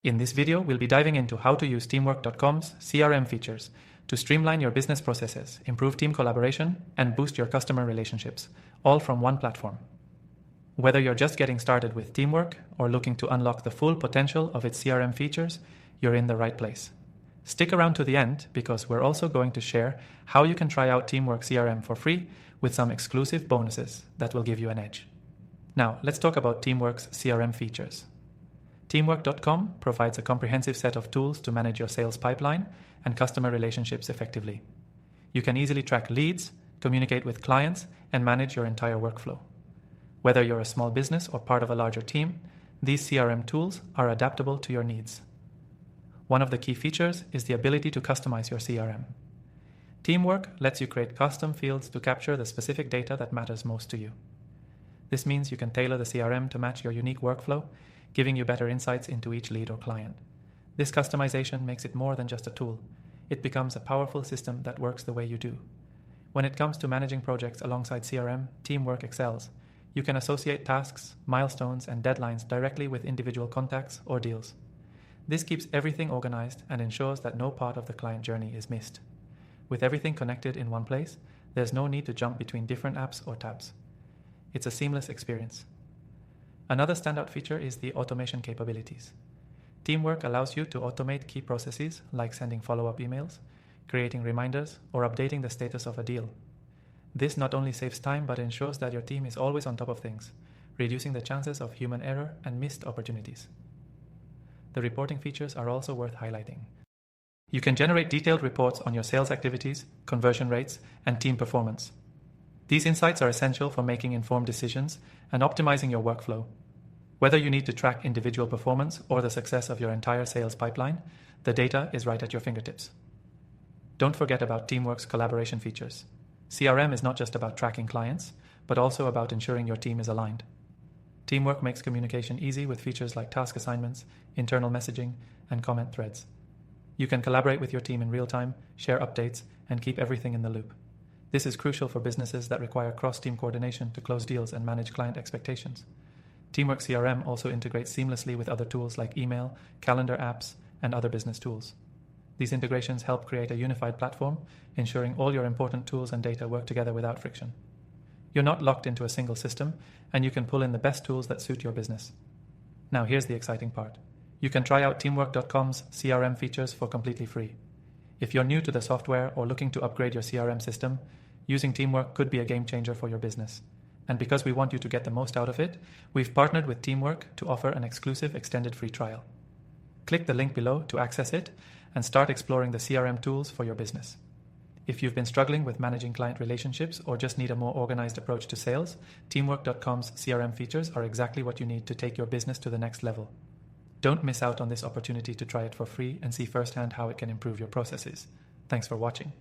In this video, we'll be diving into how to use Teamwork.com's CRM features to streamline your business processes, improve team collaboration, and boost your customer relationships, all from one platform. Whether you're just getting started with Teamwork or looking to unlock the full potential of its CRM features, you're in the right place. Stick around to the end because we're also going to share how you can try out Teamwork CRM for free with some exclusive bonuses that will give you an edge. Now, let's talk about Teamwork's CRM features. Teamwork.com provides a comprehensive set of tools to manage your sales pipeline and customer relationships effectively. You can easily track leads, communicate with clients, and manage your entire workflow. Whether you're a small business or part of a larger team, these CRM tools are adaptable to your needs. One of the key features is the ability to customize your CRM. Teamwork lets you create custom fields to capture the specific data that matters most to you. This means you can tailor the CRM to match your unique workflow, giving you better insights into each lead or client. This customization makes it more than just a tool. It becomes a powerful system that works the way you do. When it comes to managing projects alongside CRM, Teamwork excels. You can associate tasks, milestones, and deadlines directly with individual contacts or deals. This keeps everything organized and ensures that no part of the client journey is missed. With everything connected in one place, there's no need to jump between different apps or tabs. It's a seamless experience. Another standout feature is the automation capabilities. Teamwork allows you to automate key processes like sending follow-up emails, creating reminders, or updating the status of a deal. This not only saves time but ensures that your team is always on top of things, reducing the chances of human error and missed opportunities. The reporting features are also worth highlighting. You can generate detailed reports on your sales activities, conversion rates, and team performance. These insights are essential for making informed decisions and optimizing your workflow. Whether you need to track individual performance or the success of your entire sales pipeline, the data is right at your fingertips. Don't forget about Teamwork's collaboration features. CRM is not just about tracking clients, but also about ensuring your team is aligned. Teamwork makes communication easy with features like task assignments, internal messaging, and comment threads. You can collaborate with your team in real time, share updates, and keep everything in the loop. This is crucial for businesses that require cross-team coordination to close deals and manage client expectations. Teamwork CRM also integrates seamlessly with other tools like email, calendar apps, and other business tools. These integrations help create a unified platform, ensuring all your important tools and data work together without friction. You're not locked into a single system, and you can pull in the best tools that suit your business. Now here's the exciting part. You can try out Teamwork.com's CRM features for completely free. If you're new to the software or looking to upgrade your CRM system, using Teamwork could be a game changer for your business. And because we want you to get the most out of it, we've partnered with Teamwork to offer an exclusive extended free trial. Click the link below to access it and start exploring the CRM tools for your business. If you've been struggling with managing client relationships or just need a more organized approach to sales, Teamwork.com's CRM features are exactly what you need to take your business to the next level. Don't miss out on this opportunity to try it for free and see firsthand how it can improve your processes. Thanks for watching.